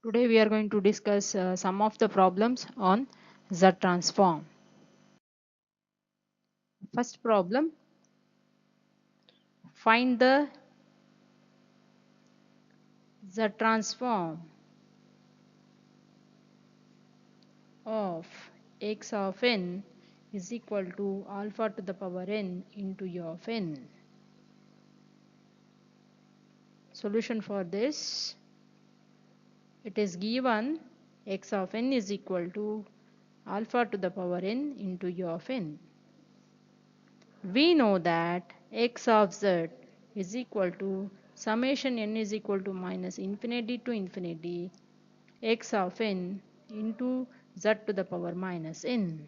Today we are going to discuss some of the problems on Z transform. First problem, find the Z transform of x of n is equal to alpha to the power n into u of n. Solution for this, it is given x of n is equal to alpha to the power n into u of n. We know that x of z is equal to summation n is equal to minus infinity to infinity x of n into z to the power minus n,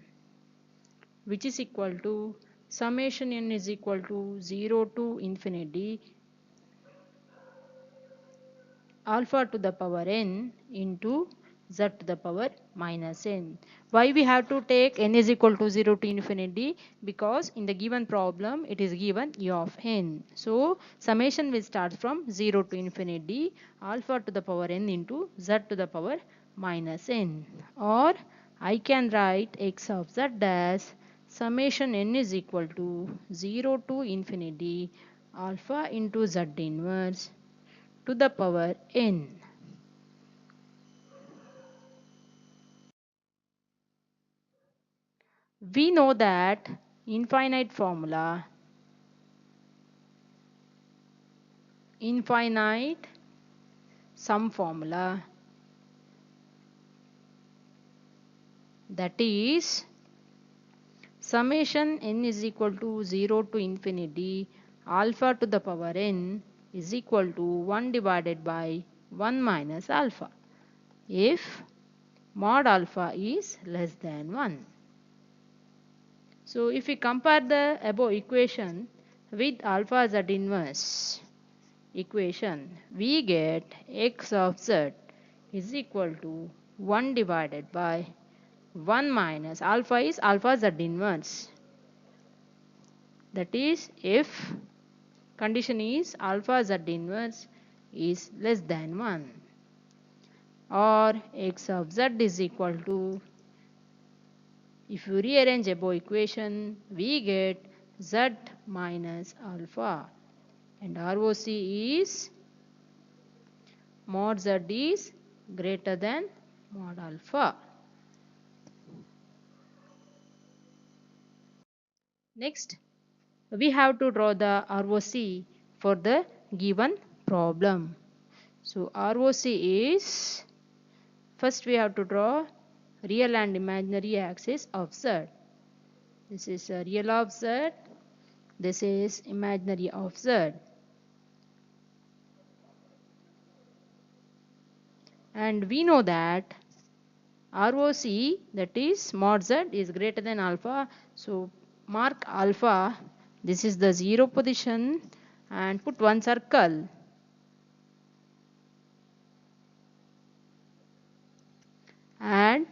which is equal to summation n is equal to 0 to infinity alpha to the power n into z to the power minus n. Why we have to take n is equal to 0 to infinity? Because in the given problem it is given u of n. So summation will start from 0 to infinity alpha to the power n into z to the power minus n. Or I can write x of z as summation n is equal to 0 to infinity alpha into z inverse to the power n. We know that infinite formula, infinite sum formula, that is summation n is equal to 0 to infinity alpha to the power n is equal to 1 divided by 1 minus alpha if mod alpha is less than 1. So if we compare the above equation with alpha z inverse equation, we get x of z is equal to 1 divided by 1 minus alpha is alpha z inverse. That is if condition is alpha z inverse is less than 1, or x of z is equal to, if you rearrange above equation, we get z minus alpha, and ROC is mod z is greater than mod alpha. Next, we have to draw the ROC for the given problem. So ROC is, first we have to draw real and imaginary axis of z. This is a real of z, this is imaginary of z. And we know that ROC, that is mod z, is greater than alpha. So mark alpha, this is the 0 position, and put one circle. And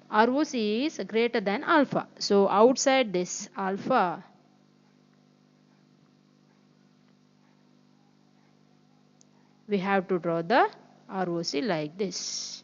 ROC is greater than alpha. So outside this alpha, we have to draw the ROC like this.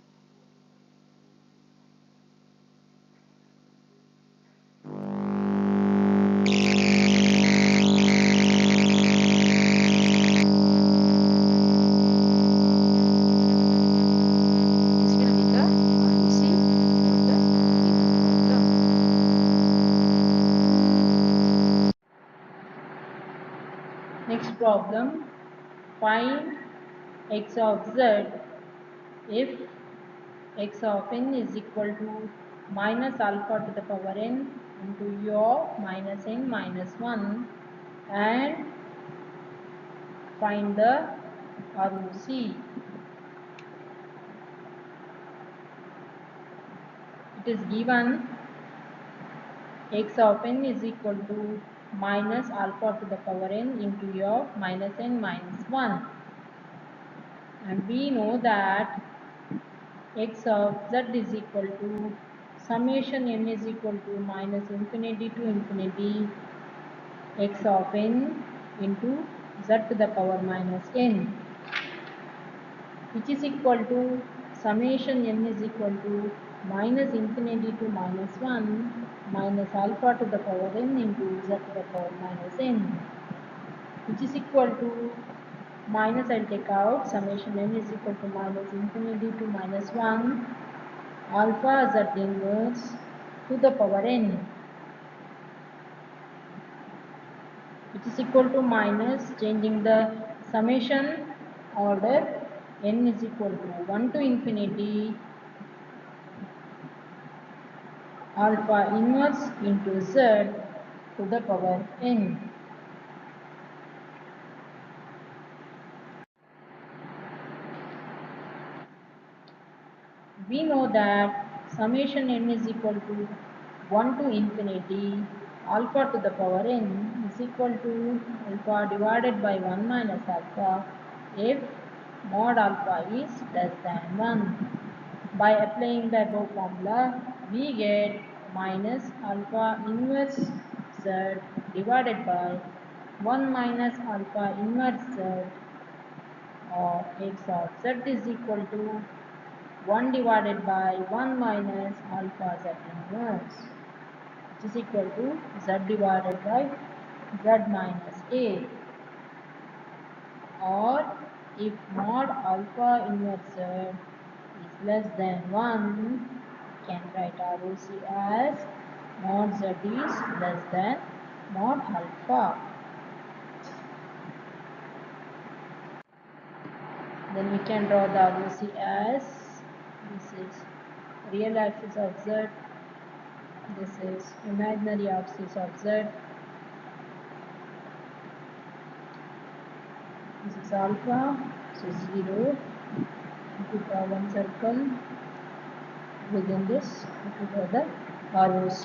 Next problem, find x of z if x of n is equal to minus alpha to the power n into u of minus n minus 1, and find the ROC. It is given x of n is equal to minus alpha to the power n into u of minus n minus 1, and we know that x of z is equal to summation n is equal to minus infinity to infinity x of n into z to the power minus n which is equal to summation n is equal to minus infinity to minus 1 minus alpha to the power n into z to the power minus n, which is equal to minus, I'll take out, summation n is equal to minus infinity to minus 1 alpha z inverse to the power n, which is equal to minus, changing the summation order, n is equal to 1 to infinity alpha inverse into z to the power n. We know that summation n is equal to 1 to infinity alpha to the power n is equal to alpha divided by 1 minus alpha if mod alpha is less than 1. By applying the above formula, we get minus alpha inverse z divided by 1 minus alpha inverse z of x of z is equal to 1 divided by 1 minus alpha z inverse, which is equal to z divided by z minus a. Or if mod alpha inverse z is less than 1, we can write ROC as mod z is less than mod alpha. Then we can draw the ROC as, this is real axis of z, this is imaginary axis of z, this is alpha, so 0, we draw one circle within this, we draw the ROC.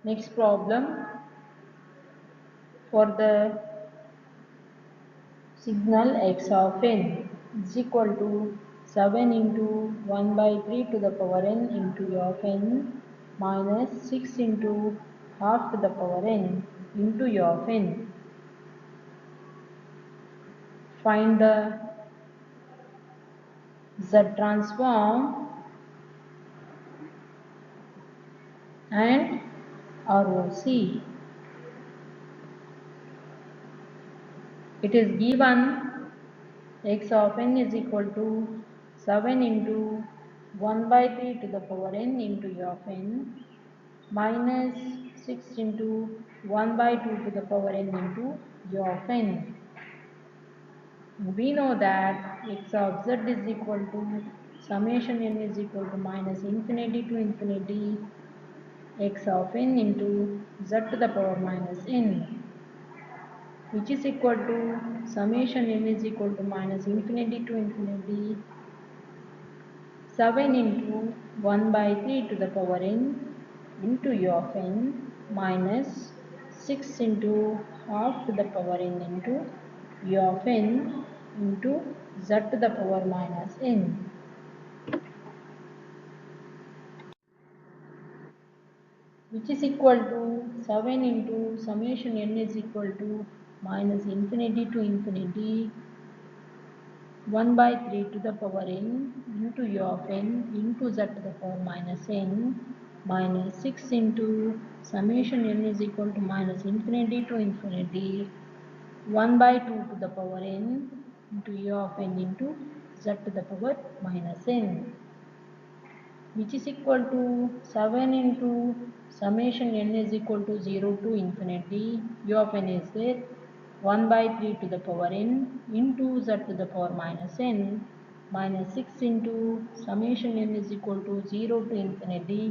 Next problem, for the signal x of n is equal to 7 into 1 by 3 to the power n into u of n minus 6 into half to the power n into u of n. Find the Z transform and ROC. It is given x of n is equal to 7 into 1 by 3 to the power n into u of n minus 6 into 1 by 2 to the power n into u of n. We know that x of z is equal to summation n is equal to minus infinity to infinity x of n into z to the power minus n, which is equal to summation n is equal to minus infinity to infinity 7 into 1 by 3 to the power n into u of n minus 6 into half to the power n into u of n into z to the power minus n. Which is equal to 7 into summation n is equal to minus infinity to infinity 1 by 3 to the power n into u of n into z to the power minus n minus 6 into summation n is equal to minus infinity to infinity 1 by 2 to the power n into u of n into z to the power minus n, which is equal to 7 into summation n is equal to 0 to infinity, u of n is there, 1 by 3 to the power n into z to the power minus n minus 6 into summation n is equal to 0 to infinity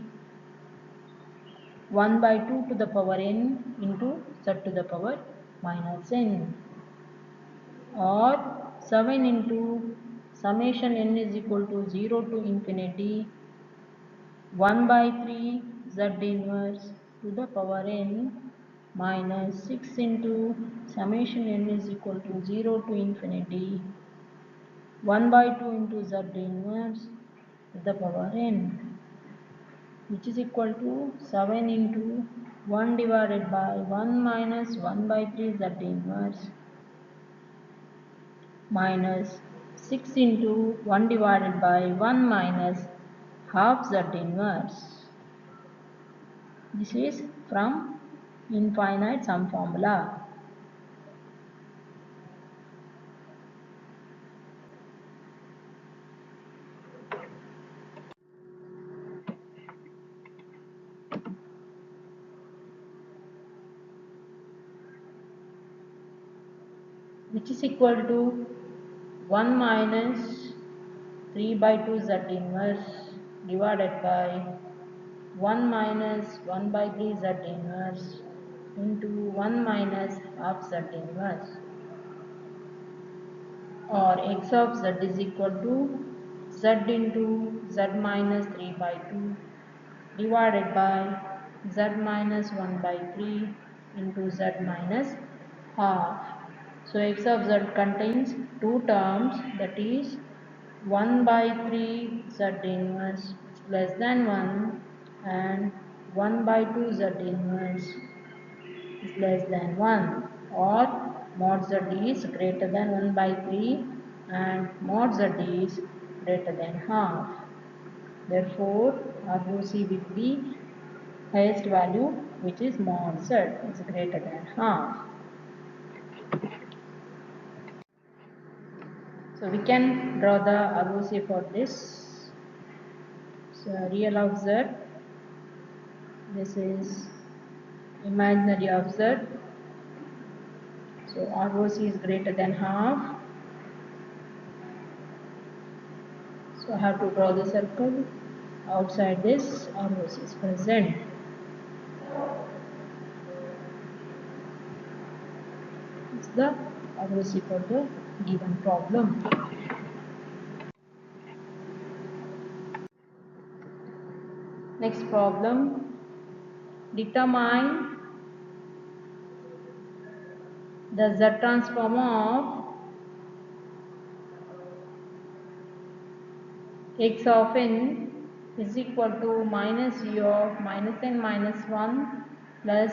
1 by 2 to the power n into z to the power minus n, or 7 into summation n is equal to 0 to infinity 1 by 3 z inverse to the power n minus 6 into summation n is equal to 0 to infinity 1 by 2 into z inverse to the power n, which is equal to 7 into 1 divided by 1 minus 1 by 3 Z inverse minus 6 into 1 divided by 1 minus half Z inverse. This is from infinite sum formula. Which is equal to 1 minus 3 by 2 Z inverse divided by 1 minus 1 by 3 Z inverse into 1 minus half Z inverse, or x of z is equal to z into z minus 3 by 2 divided by z minus 1 by 3 into z minus half. So x of z contains two terms, that is 1 by 3 z inverse is less than 1 and 1 by 2 z inverse is less than 1, or mod z is greater than 1 by 3 and mod z is greater than half. Therefore, ROC will be highest value, which is mod z is greater than half. So we can draw the ROC for this. So real of z, this is imaginary of z. So ROC is greater than half. So I have to draw the circle. Outside this, ROC is present. It's the ROC for the given problem. Next problem. Determine the Z transform of x of n is equal to minus u of minus n minus 1 plus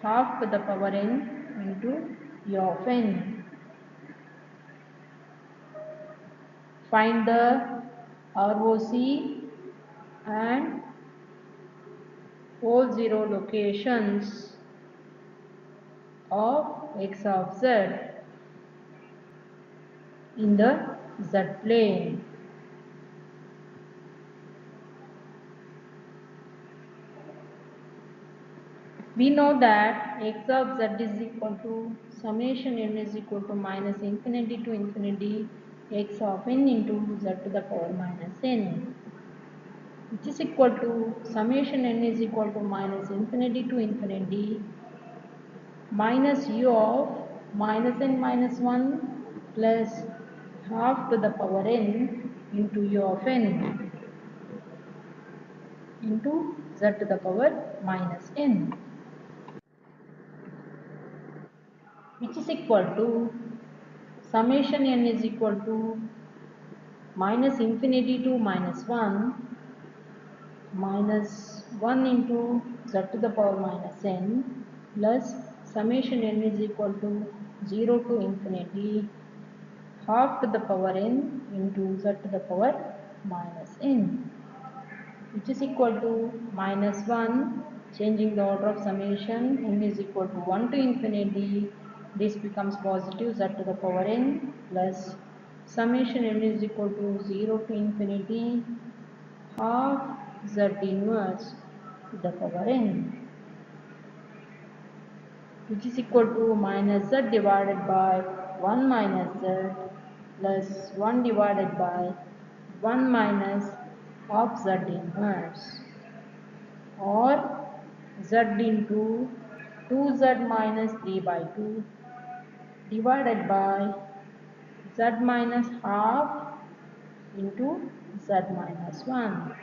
half to the power n into u of n. Find the ROC and all zero locations of x of z in the z plane. We know that x of z is equal to summation n is equal to minus infinity to infinity x of n into z to the power minus n, which is equal to summation n is equal to minus infinity to infinity minus u of minus n minus 1 plus half to the power n into u of n into z to the power minus n, which is equal to summation n is equal to minus infinity to minus 1 minus 1 into z to the power minus n plus summation n is equal to 0 to infinity half to the power n into z to the power minus n, which is equal to minus 1, changing the order of summation, n is equal to 1 to infinity, this becomes positive z to the power n plus summation n is equal to 0 to infinity half z inverse to the power n, which is equal to minus z divided by 1 minus z plus 1 divided by 1 minus half z inverse, or z into 2z minus 3 by 2 divided by z minus half into z minus 1.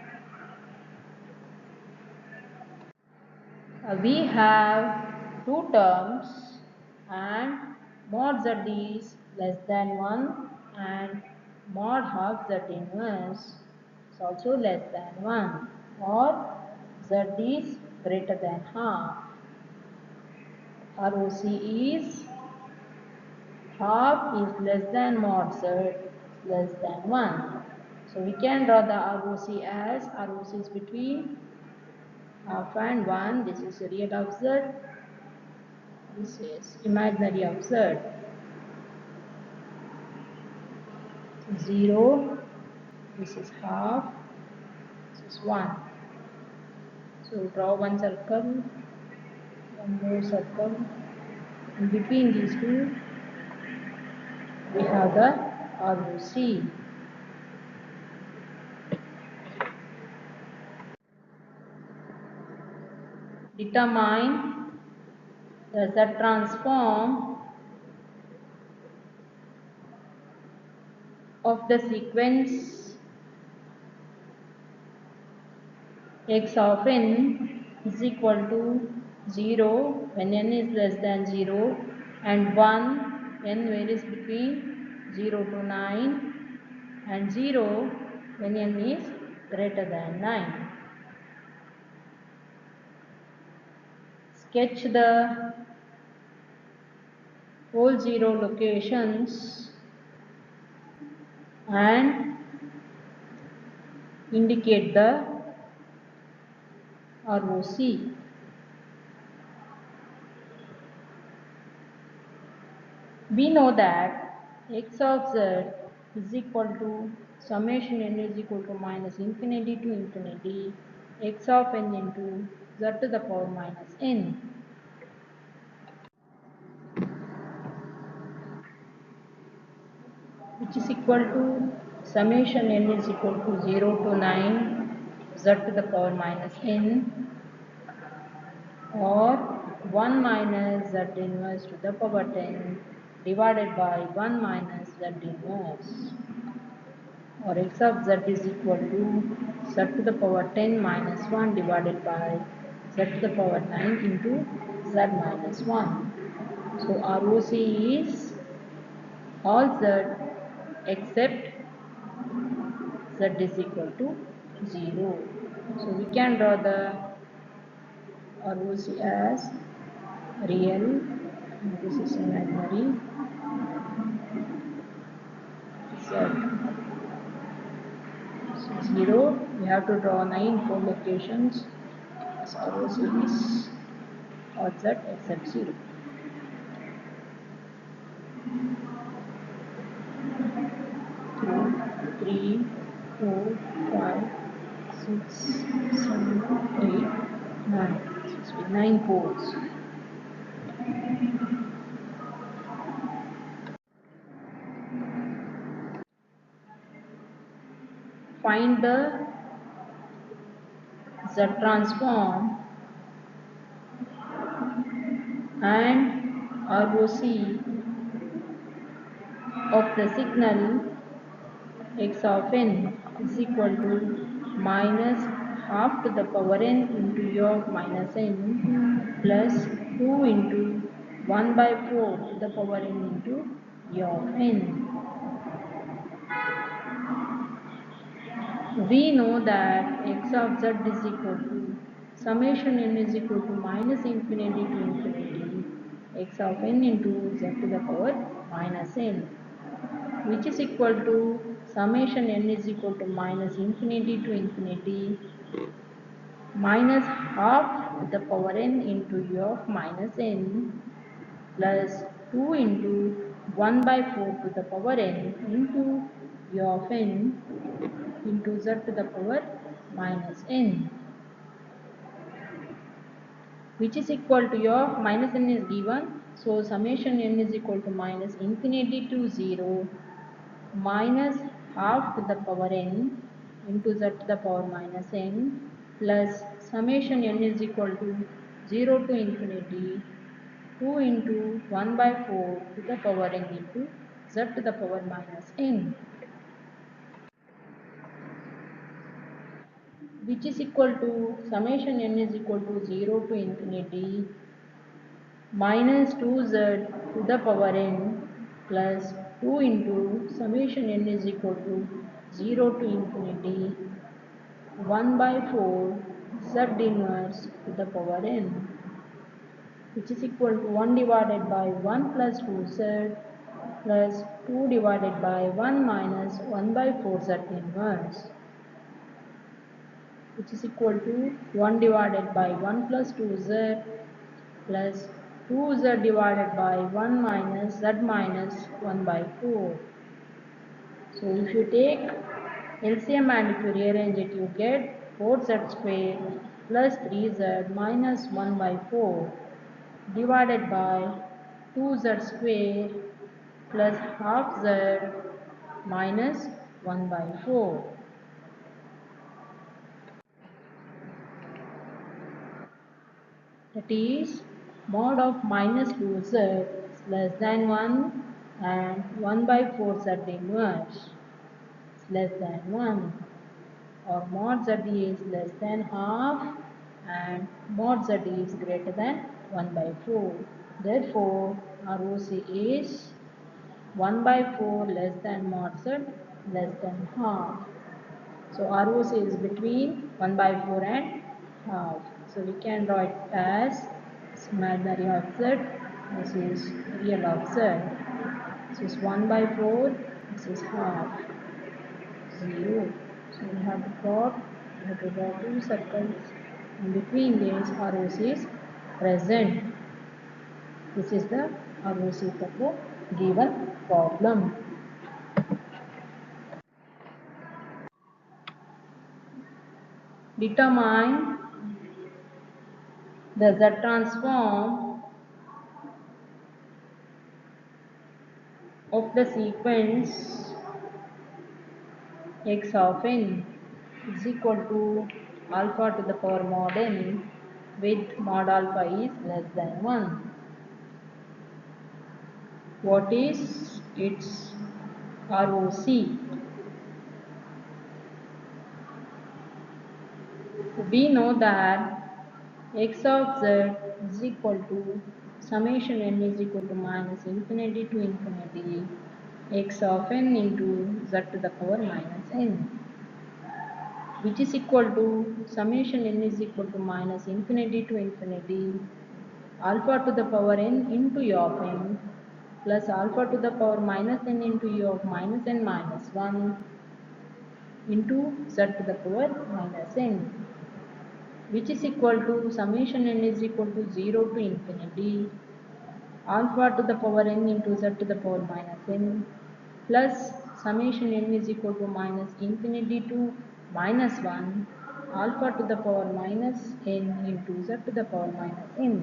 We have two terms and mod z is less than 1 and mod half z inverse is also less than 1, or z is greater than half. ROC is half is less than mod z less than 1. So we can draw the ROC as ROC is between half and 1. This is real of z. This is imaginary of z. 0. This is half. This is 1. So draw one circle, one more circle, and between these two we have the ROC. Determine the Z transform of the sequence x of n is equal to 0 when n is less than 0 and 1 n varies between 0 to 9 and 0 when n is greater than 9. Sketch the whole 0 locations and indicate the ROC. We know that x of z is equal to summation n is equal to minus infinity to infinity x of n into z to the power minus n, which is equal to summation n is equal to 0 to 9 z to the power minus n or 1 minus z inverse to the power 10 divided by 1 minus z inverse, or x of z is equal to z to the power 10 minus 1 divided by z to the power 9 into z minus 1. So ROC is all z except z is equal to 0. So we can draw the ROC as real, and this is imaginary z. So 0, we have to draw 9 4 locations as ROC is all z except 0. 2, 3, 4, 5, 6, 7, 8, 9. So it's with 9 poles. Find the Z transform and ROC of the signal x of n is equal to minus half to the power n into u of minus n plus 2 into 1 by 4 to the power n into u of n. We know that x of z is equal to summation n is equal to minus infinity to infinity x of n into z to the power minus n, which is equal to summation n is equal to minus infinity to infinity minus half to the power n into u of minus n plus 2 into 1 by 4 to the power n into u of n into z to the power minus n, which is equal to u of minus n is given. So summation n is equal to minus infinity to 0 minus half to the power n into z to the power minus n plus summation n is equal to 0 to infinity 2 into 1 by 4 to the power n into z to the power minus n, which is equal to summation n is equal to 0 to infinity minus 2z to the power n plus 2 into summation n is equal to 0 to infinity 1 by 4 z inverse to the power n, which is equal to 1 divided by 1 plus 2z plus 2 divided by 1 minus 1 by 4z inverse, which is equal to 1 divided by 1 plus 2z plus 2z divided by 1 minus z minus 1 by 4. So if you take LCM and if you rearrange it, you get 4z square plus 3z minus 1 by 4 divided by 2z square plus half z minus 1 by 4. That is mod of minus 2z is less than 1 and 1 by 4z inverse is less than 1, or mod z is less than half and mod z is greater than 1 by 4. Therefore, ROC is 1 by 4 less than mod z less than half. So ROC is between 1 by 4 and half. So we can draw it as imaginary of z, this is real of z. This is 1 by 4, this is half, 0. So we have to draw two circles, and between these ROC is present. This is the ROC for the given problem. Determine the Z transform of the sequence x of n is equal to alpha to the power mod n with mod alpha is less than 1. What is its ROC? We know that x of z is equal to summation n is equal to minus infinity to infinity x of n into z to the power minus n, which is equal to summation n is equal to minus infinity to infinity alpha to the power n into u of n plus alpha to the power minus n into u of minus n minus 1 into z to the power minus n, which is equal to summation n is equal to 0 to infinity alpha to the power n into z to the power minus n plus summation n is equal to minus infinity to minus 1 alpha to the power minus n into z to the power minus n,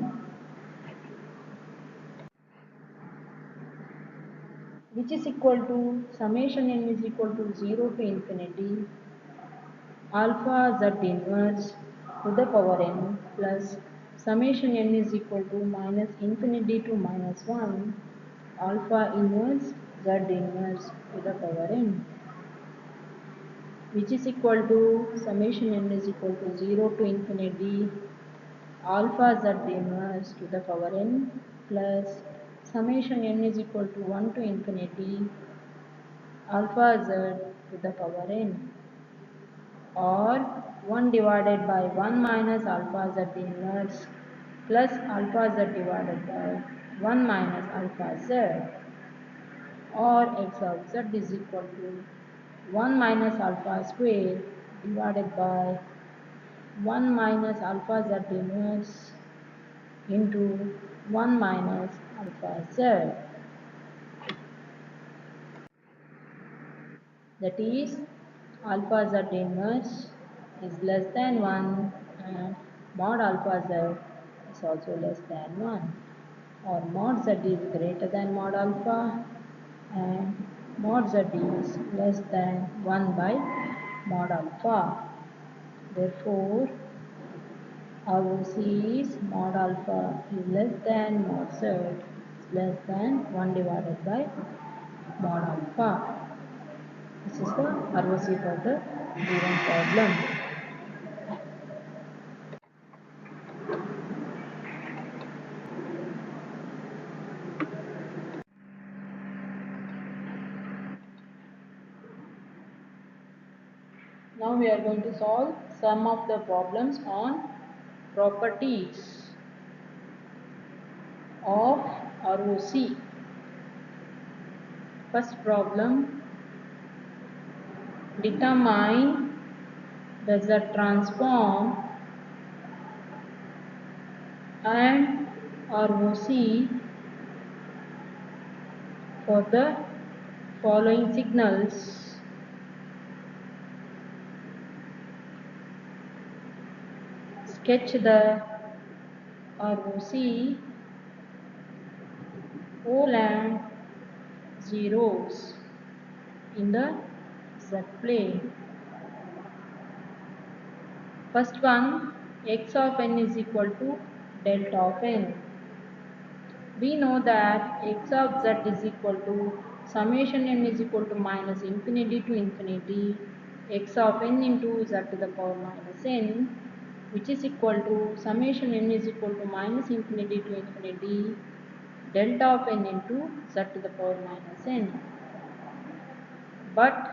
which is equal to summation n is equal to 0 to infinity alpha z inverse to the power n plus summation n is equal to minus infinity to minus 1 alpha inverse z inverse to the power n, which is equal to summation n is equal to 0 to infinity alpha z inverse to the power n plus summation n is equal to 1 to infinity alpha z to the power n, or 1 divided by 1 minus alpha z inverse plus alpha z divided by 1 minus alpha z, or x of z is equal to 1 minus alpha square divided by 1 minus alpha z inverse into 1 minus alpha z. That is alpha z inverse is less than 1 and mod alpha z is also less than 1, or mod z is greater than mod alpha and mod z is less than 1 by mod alpha. Therefore, ROC is mod alpha is less than mod z is less than 1 divided by mod alpha. This is the ROC for the given problem. Now we are going to solve some of the problems on properties. of ROC. First problem, determine the Z transform and ROC for the following signals. Sketch the ROC, pole and zeros in the Z plane. First one, x of n is equal to delta of n. We know that x of z is equal to summation n is equal to minus infinity to infinity x of n into z to the power minus n, which is equal to summation n is equal to minus infinity to infinity delta of n into z to the power minus n. But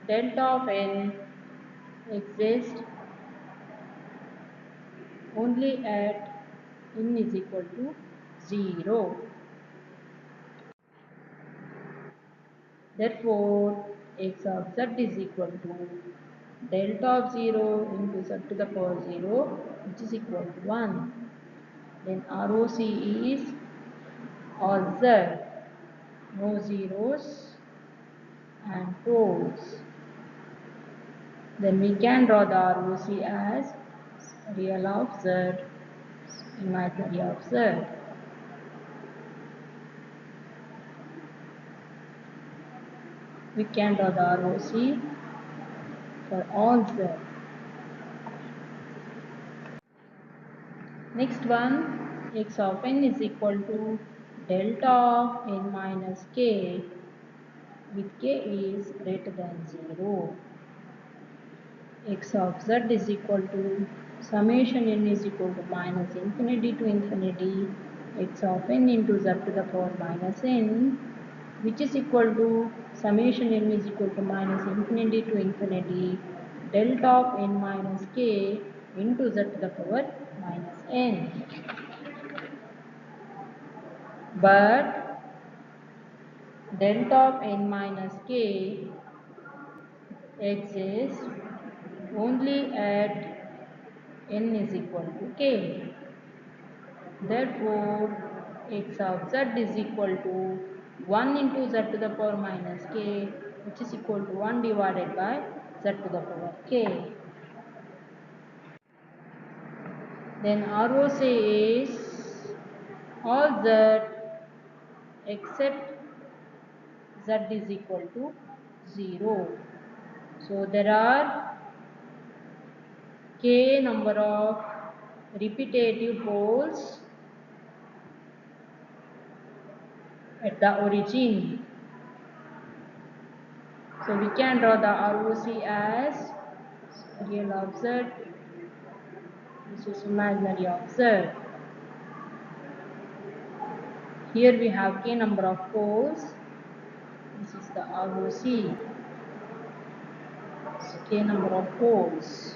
delta of n exists only at n is equal to 0. Therefore, x of z is equal to delta of 0 into z to the power 0, which is equal to 1. Then ROC is all z, no zeros and poles. Then we can draw the ROC as real of z, imaginary of z. We can draw the ROC for all z. Next one, x of n is equal to delta of n minus k, with k is greater than 0. X of z is equal to summation n is equal to minus infinity to infinity x of n into z to the power minus n, which is equal to summation n is equal to minus infinity to infinity delta of n minus k into z to the power minus n. But delta of n minus k exists only at n is equal to k. Therefore, x of z is equal to 1 into z to the power minus k, which is equal to 1 divided by z to the power k. Then ROC is all z except z is equal to 0. So there are k number of repetitive poles at the origin. So we can draw the ROC as real of z, this is imaginary of z. Here we have k number of poles, this is the ROC, so k number of poles.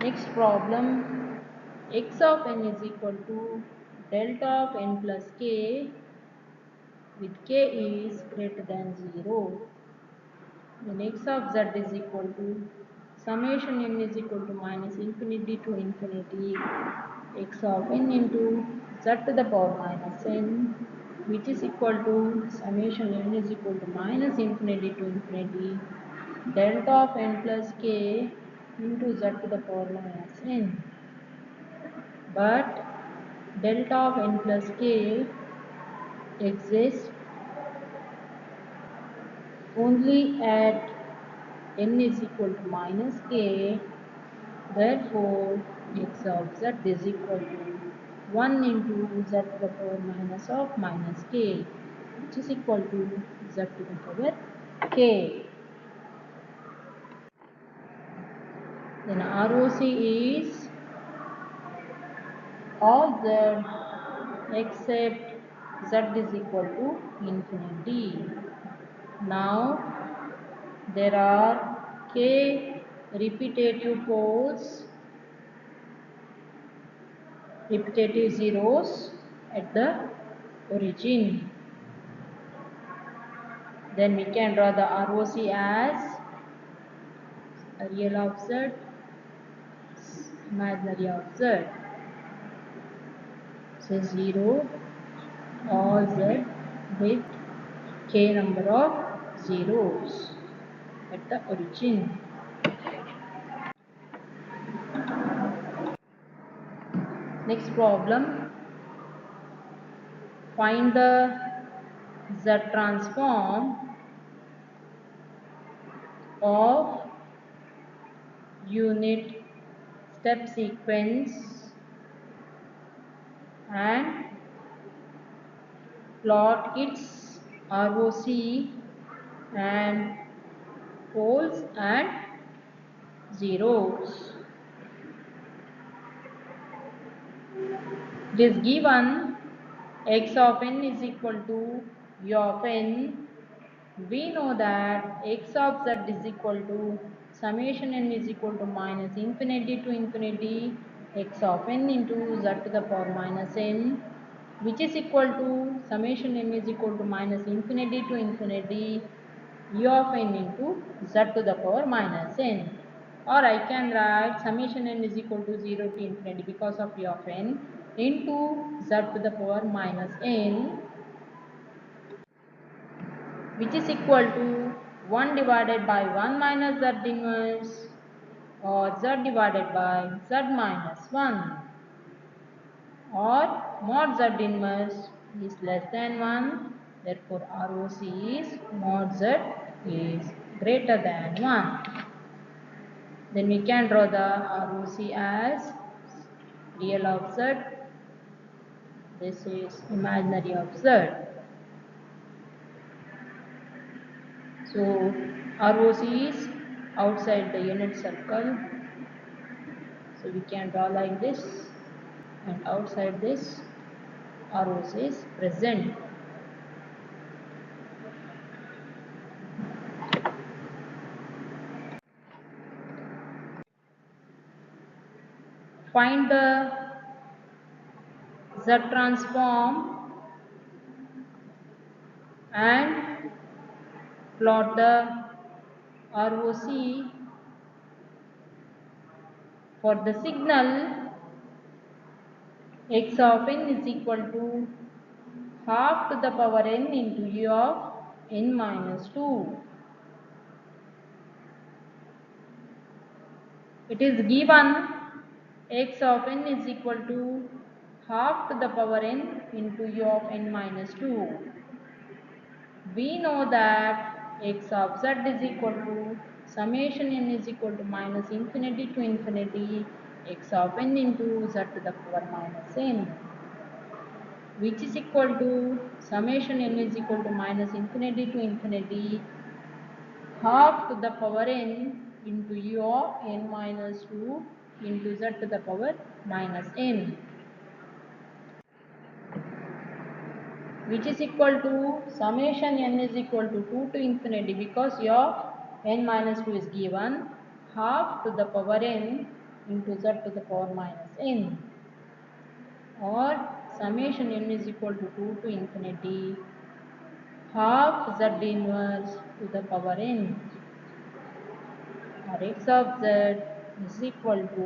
Next problem, x of n is equal to delta of n plus k, with k is greater than 0. Then x of z is equal to summation n is equal to minus infinity to infinity x of n into z to the power minus n, which is equal to summation n is equal to minus infinity to infinity delta of n plus k into z to the power minus n. But delta of n plus k exists only at n is equal to minus k. Therefore, x of z is equal to 1 into z to the power minus of minus k, which is equal to z to the power k. Then ROC is all z except z is equal to infinity. Now there are k repetitive poles repetitive zeros at the origin. Then we can draw the ROC as a real of Z, imaginary of Z. So 0 or Z with k number of zeros at the origin. Next problem, find the Z transform of unit step sequence and plot its ROC and poles and zeros. It is given x of n is equal to u of n. We know that x of z is equal to summation n is equal to minus infinity to infinity x of n into z to the power minus n, which is equal to summation n is equal to minus infinity to infinity u of n into z to the power minus n. Or I can write summation n is equal to 0 to infinity because of u of n into z to the power minus n, which is equal to 1 divided by 1 minus z inverse or z divided by z minus 1, or mod z inverse is less than 1, therefore ROC is mod z is greater than 1. Then we can draw the ROC as real of z, this is imaginary of z. So ROC is outside the unit circle, so we can draw like this, and outside this ROC is present. Find the Z transform and plot the ROC for the signal x of n is equal to half to the power n into u of n minus 2. It is given x of n is equal to half to the power n into u of n minus 2. We know that x of z is equal to summation n is equal to minus infinity to infinity x of n into z to the power minus n, which is equal to summation n is equal to minus infinity to infinity half to the power n into u of n minus 2 into z to the power minus n, which is equal to summation n is equal to 2 to infinity, because u of n minus 2 is given, half to the power n into z to the power minus n, or summation n is equal to 2 to infinity half z inverse to the power n, or x of z is equal to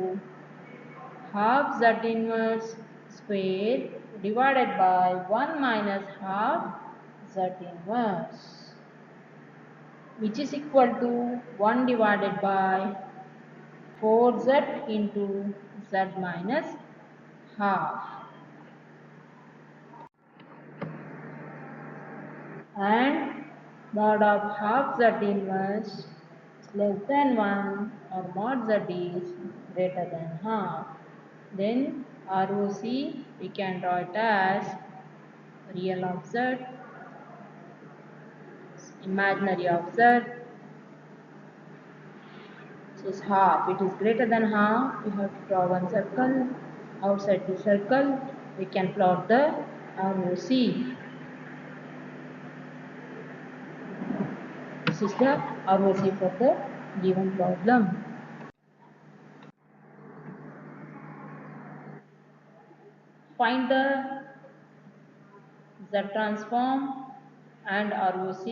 half z inverse square divided by 1 minus half z inverse, which is equal to 1 divided by 4z into z minus half, and mod of half z inverse is less than 1 or mod z is greater than half. Then ROC we can draw it as real of z, imaginary of z, this is half. It is greater than half. We have to draw one circle. Outside the circle we can plot the ROC. This is the ROC for the given problem. Find the Z transform and ROC.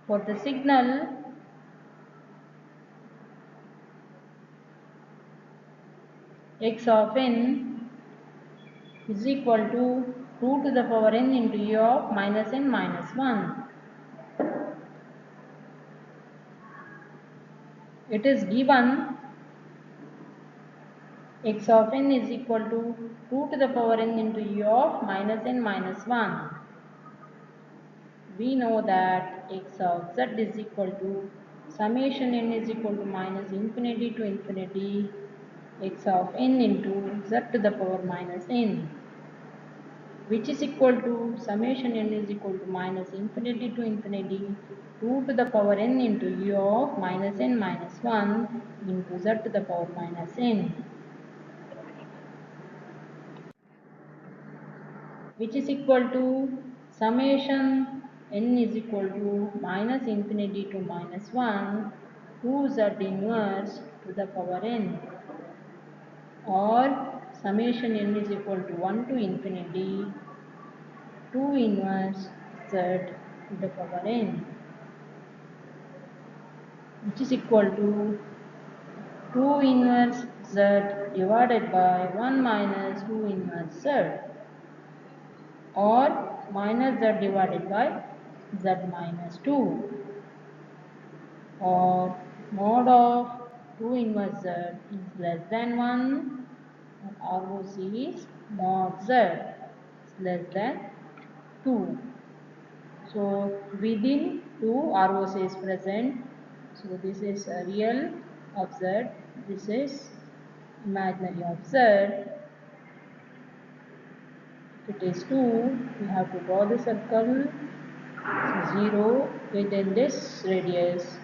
For the signal, x of n is equal to 2 to the power n into e of minus n minus 1. It is given x of n is equal to 2 to the power n into e of minus n minus 1. We know that x of z is equal to summation n is equal to minus infinity to infinity x of n into z to the power minus n, which is equal to summation n is equal to minus infinity to infinity 2 to the power n into e of minus n minus 1 into z to the power minus n, which is equal to summation n is equal to minus infinity to minus 1 2 z inverse to the power n, or summation n is equal to 1 to infinity 2 inverse z to the power n, which is equal to 2 inverse z divided by 1 minus 2 inverse z, or minus z divided by z minus 2, or mod of 2 inverse z is less than 1, or ROC is mod z is less than 2. So within 2 ROC is present. So this is a real of z, this is imaginary of z. If it is 2, we have to draw the circle. So 0 within this radius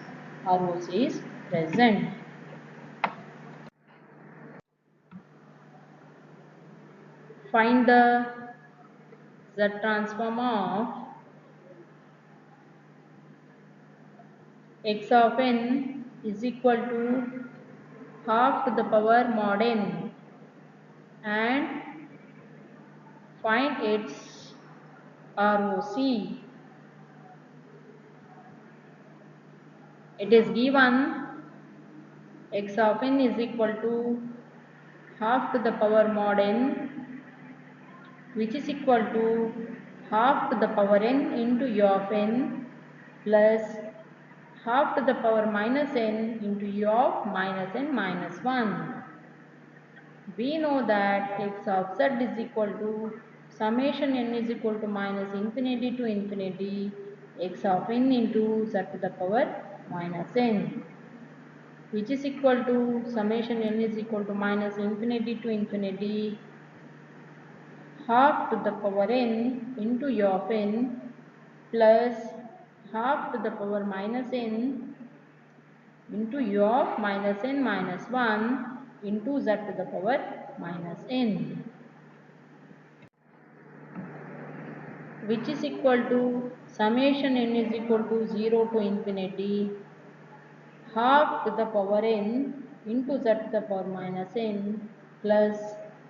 ROC is present. Find the Z transform of x of n is equal to half to the power mod n, and find its ROC. It is given x of n is equal to half to the power mod n, which is equal to half to the power n into u of n plus half to the power minus n into u of minus n minus 1. We know that x of z is equal to summation n is equal to minus infinity to infinity x of n into z to the power minus n, which is equal to summation n is equal to minus infinity to infinity half to the power n into u of n plus half to the power minus n into u of minus n minus 1 into z to the power minus n, which is equal to summation n is equal to 0 to infinity half to the power n into z to the power minus n plus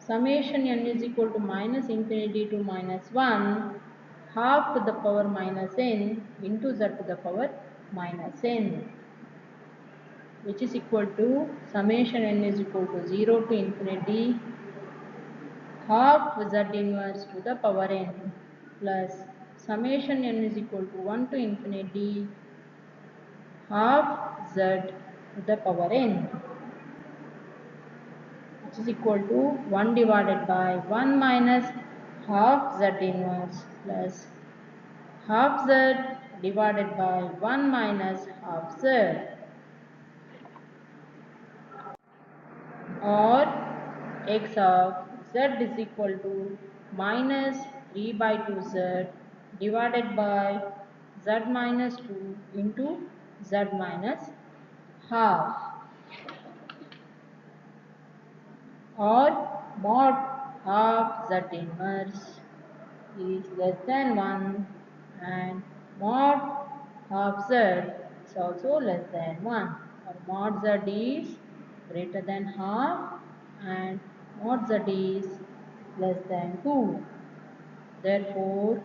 summation n is equal to minus infinity to minus 1 half to the power minus n into z to the power minus n, which is equal to summation n is equal to 0 to infinity half z inverse to the power n plus summation n is equal to 1 to infinity half z to the power n, which is equal to 1 divided by 1 minus half z inverse plus half z divided by 1 minus half z, or x of z is equal to minus 3 by 2z divided by z minus 2 into z minus half, or mod half z inverse is less than 1 and mod half z is also less than 1, or mod z is greater than half and mod z is less than 2. Therefore,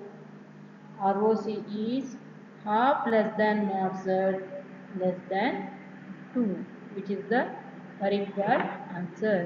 ROC is half less than mod z less than 2, which is the required answer.